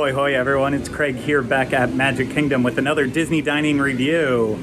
Ahoy hoy everyone, it's Craig here back at Magic Kingdom with another Disney dining review.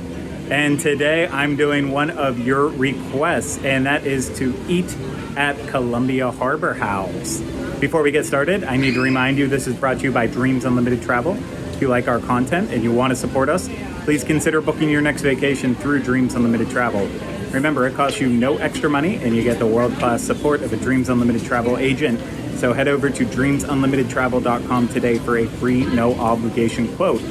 And today I'm doing one of your requests, and that is to eat at Columbia Harbour House. Before we get started, I need to remind you this is brought to you by Dreams Unlimited Travel. If you like our content and you want to support us, please consider booking your next vacation through Dreams Unlimited Travel. Remember, it costs you no extra money and you get the world-class support of a Dreams Unlimited Travel agent. So head over to dreamsunlimitedtravel.com today for a free, no-obligation quote.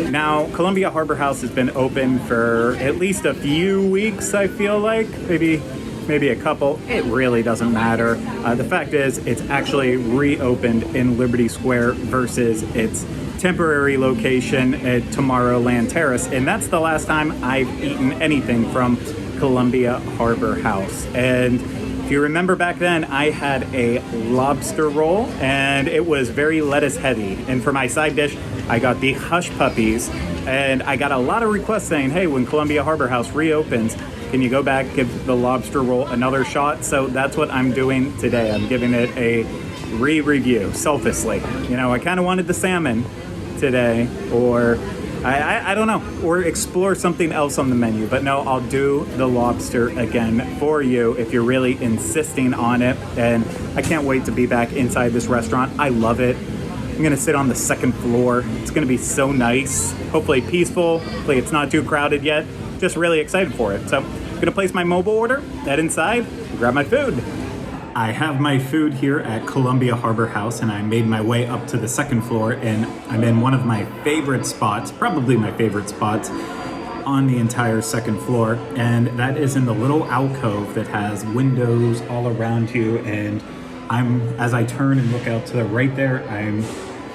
Now, Columbia Harbour House has been open for at least a few weeks, I feel like. Maybe a couple. It really doesn't matter. The fact is, it's actually reopened in Liberty Square versus its temporary location at Tomorrowland Terrace. And that's the last time I've eaten anything from Columbia Harbour House. And if you remember back then, I had a lobster roll and it was very lettuce heavy. And for my side dish, I got the Hush Puppies. And I got a lot of requests saying, hey, when Columbia Harbour House reopens, can you go back, give the lobster roll another shot? So that's what I'm doing today. I'm giving it a re-review, selfishly. You know, I kind of wanted the salmon today, or I don't know, or explore something else on the menu. But no, I'll do the lobster again for you if you're really insisting on it. And I can't wait to be back inside this restaurant. I love it. I'm gonna sit on the second floor. It's gonna be so nice. Hopefully peaceful. Hopefully it's not too crowded yet. Just really excited for it. So I'm gonna place my mobile order, head inside, grab my food. I have my food here at Columbia Harbour House, and I made my way up to the second floor, and I'm in one of my favorite spots, probably my favorite spots on the entire second floor, and that is in the little alcove that has windows all around you. And as I turn and look out to the right there, I'm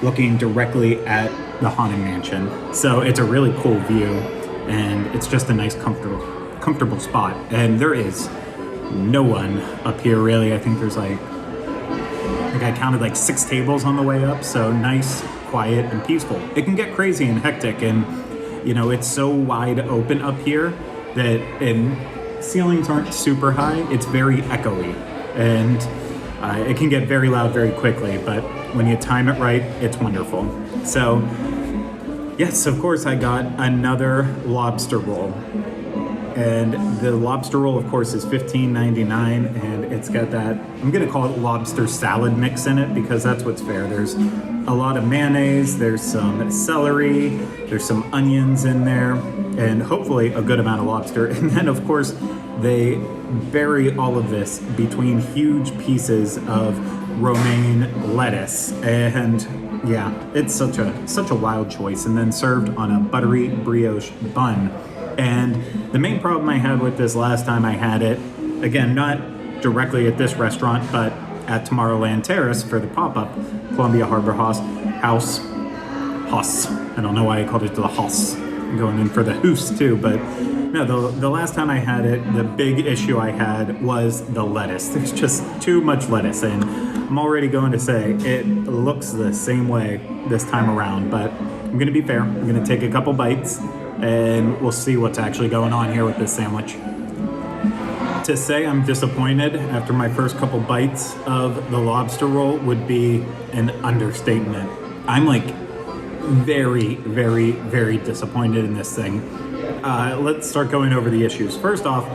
looking directly at the Haunted Mansion. So it's a really cool view, and it's just a nice, comfortable spot. And there is no one up here really. I think there's I counted like 6 tables on the way up, so nice, quiet, and peaceful. It can get crazy and hectic, and you know, it's so wide open up here that ceilings aren't super high. It's very echoey, and it can get very loud very quickly, but when you time it right, it's wonderful. So yes, of course, I got another lobster roll. And the lobster roll, of course, is $15.99, and it's got that, I'm gonna call it lobster salad mix in it, because that's what's fair. There's a lot of mayonnaise, there's some celery, there's some onions in there, and hopefully a good amount of lobster. And then, of course, they bury all of this between huge pieces of romaine lettuce. And yeah, it's such a wild choice. And then served on a buttery brioche bun. And the main problem I had with this last time I had it, again, not directly at this restaurant, but at Tomorrowland Terrace for the pop-up Columbia Harbour House. I don't know why I called it the House. I'm going in for the Hoose too, but no, the last time I had it, the big issue I had was the lettuce. There's just too much lettuce, and I'm already going to say it looks the same way this time around, but I'm gonna be fair. I'm gonna take a couple bites, and we'll see what's actually going on here with this sandwich. To say I'm disappointed after my first couple bites of the lobster roll would be an understatement. I'm like very, very, very disappointed in this thing. Let's start going over the issues. First off,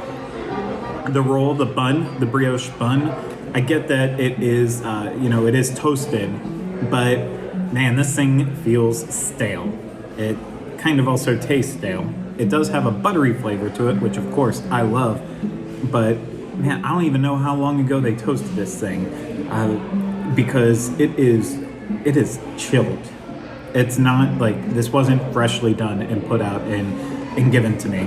the roll, the bun, the brioche bun, I get that it is, it is toasted, but man, this thing feels stale. It kind of also tastes stale. It does have a buttery flavor to it, which of course I love, but man, I don't even know how long ago they toasted this thing, because it is chilled. It's not like, this wasn't freshly done and put out and given to me.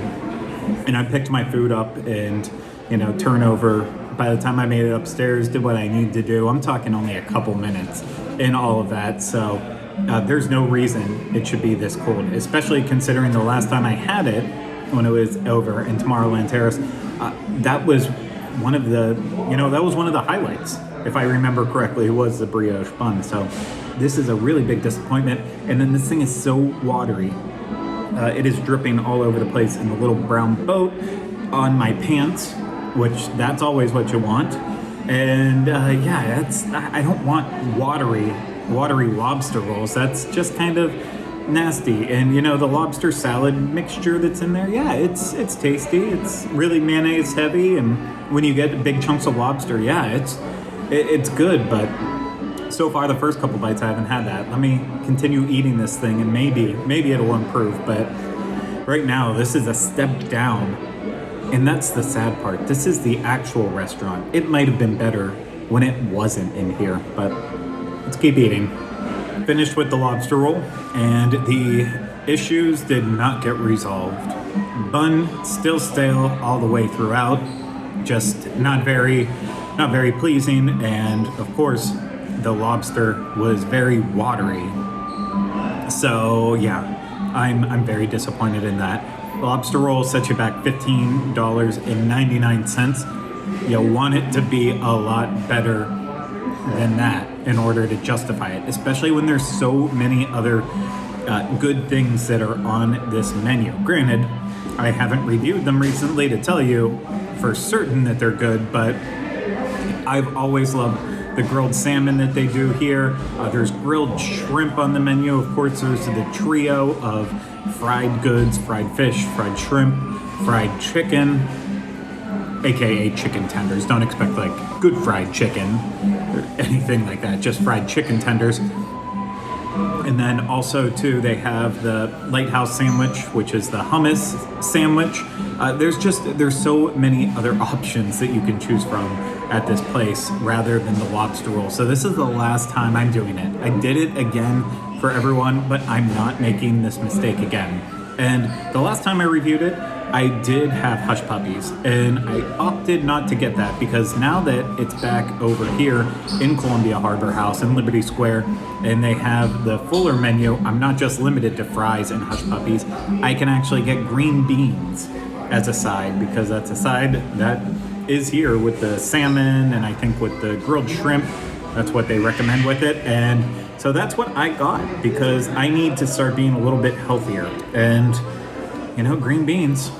And I picked my food up and, turn over. By the time I made it upstairs, did what I needed to do. I'm talking only a couple minutes in all of that, so there's no reason it should be this cold, especially considering the last time I had it, when it was over in Tomorrowland Terrace, that was one of the highlights, if I remember correctly, was the brioche bun. So this is a really big disappointment. And then this thing is so watery. It is dripping all over the place in the little brown boat on my pants, which that's always what you want. And I don't want watery watery lobster rolls. That's just kind of nasty. And the lobster salad mixture that's in there, yeah, it's tasty. It's really mayonnaise heavy, and when you get big chunks of lobster, yeah, it's good. But so far, the first couple bites, I haven't had that. Let me continue eating this thing, and maybe it'll improve. But right now, this is a step down, and that's the sad part. This is the actual restaurant. It might have been better when it wasn't in here, but let's keep eating. Finished with the lobster roll, and the issues did not get resolved. Bun still stale all the way throughout, just not very pleasing, and of course the lobster was very watery. So yeah, I'm very disappointed in that. Lobster roll sets you back $15.99. You want it to be a lot better than that in order to justify it, especially when there's so many other good things that are on this menu. Granted, I haven't reviewed them recently to tell you for certain that they're good, but I've always loved the grilled salmon that they do here. There's grilled shrimp on the menu. Of course, there's the trio of fried goods, fried fish, fried shrimp, fried chicken, aka chicken tenders. Don't expect like good fried chicken or anything like that, just fried chicken tenders. And then also too, they have the Lighthouse sandwich, which is the hummus sandwich. There's so many other options that you can choose from at this place rather than the lobster roll. So this is the last time I'm doing it. I did it again for everyone, but I'm not making this mistake again. And the last time I reviewed it, I did have hush puppies, and I opted not to get that because now that it's back over here in Columbia Harbour House in Liberty Square, and they have the fuller menu, I'm not just limited to fries and hush puppies. I can actually get green beans as a side, because that's a side that is here with the salmon, and I think with the grilled shrimp, that's what they recommend with it. And so that's what I got, because I need to start being a little bit healthier. And green beans,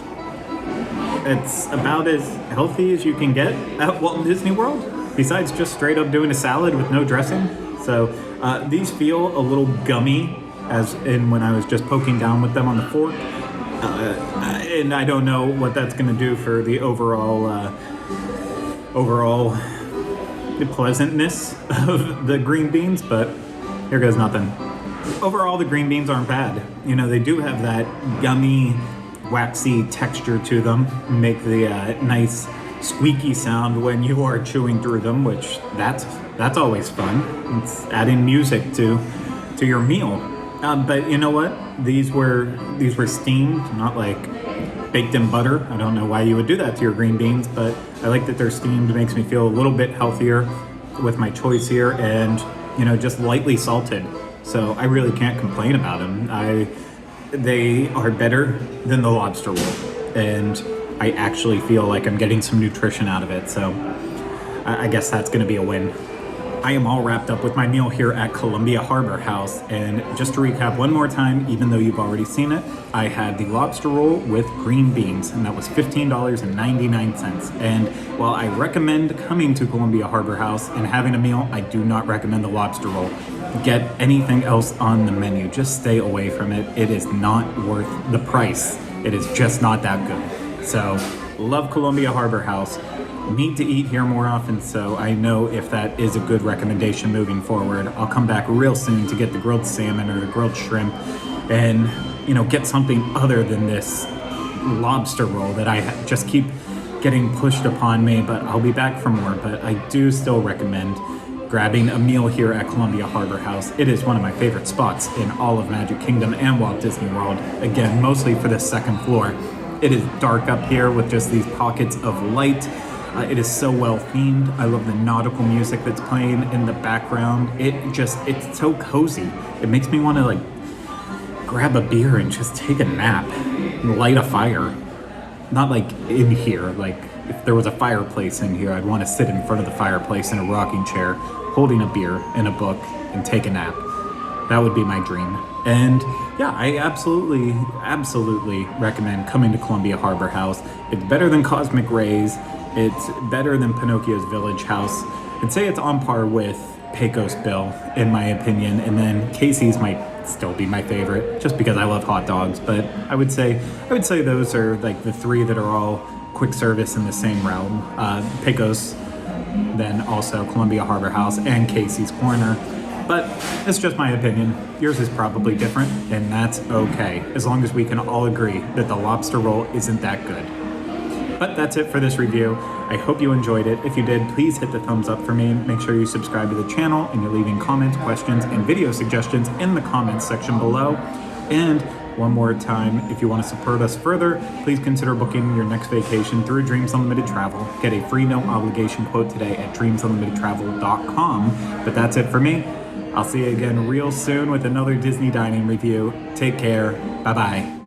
it's about as healthy as you can get at Walt Disney World, besides just straight up doing a salad with no dressing. So these feel a little gummy, as in when I was just poking down with them on the fork. And I don't know what that's going to do for the overall pleasantness of the green beans, but here goes nothing. Overall, the green beans aren't bad. They do have that gummy, waxy texture to them, make the nice squeaky sound when you are chewing through them, which that's always fun. It's adding music to your meal. But you know what? These were steamed, not like baked in butter. I don't know why you would do that to your green beans, but I like that they're steamed. It makes me feel a little bit healthier with my choice here, and just lightly salted. So I really can't complain about them. They are better than the lobster roll, and I actually feel like I'm getting some nutrition out of it. So I guess that's going to be a win. I am all wrapped up with my meal here at Columbia Harbour House, and just to recap one more time, even though you've already seen it, I had the lobster roll with green beans, and that was $15.99. And while I recommend coming to Columbia Harbour House and having a meal, I do not recommend the lobster roll. Get anything else on the menu. Just stay away from it. It is not worth the price. It is just not that good. So, love Columbia Harbour House. Need to eat here more often, so I know if that is a good recommendation moving forward. I'll come back real soon to get the grilled salmon or the grilled shrimp and, get something other than this lobster roll that I just keep getting pushed upon me, but I'll be back for more. But I do still recommend grabbing a meal here at Columbia Harbour House. It is one of my favorite spots in all of Magic Kingdom and Walt Disney World. Again, mostly for the second floor. It is dark up here with just these pockets of light. It is so well themed. I love the nautical music that's playing in the background. It's so cozy. It makes me want to grab a beer and just take a nap and light a fire. Not in here, if there was a fireplace in here, I'd want to sit in front of the fireplace in a rocking chair, holding a beer and a book and take a nap. That would be my dream. And yeah, I absolutely recommend coming to Columbia Harbour House. It's better than Cosmic Rays. It's better than Pinocchio's Village House. I'd say it's on par with Pecos Bill, in my opinion, and then Casey's might still be my favorite, just because I love hot dogs. But I would say those are like the three that are all quick service in the same realm. Pecos, then also Columbia Harbour House and Casey's Corner. But it's just my opinion. Yours is probably different, and that's okay, as long as we can all agree that the lobster roll isn't that good. But that's it for this review. I hope you enjoyed it. If you did, please hit the thumbs up for me. Make sure you subscribe to the channel, and you're leaving comments, questions, and video suggestions in the comments section below. And one more time, if you want to support us further, please consider booking your next vacation through Dreams Unlimited Travel. Get a free no obligation quote today at dreamsunlimitedtravel.com. But that's it for me. I'll see you again real soon with another Disney dining review. Take care. Bye-bye.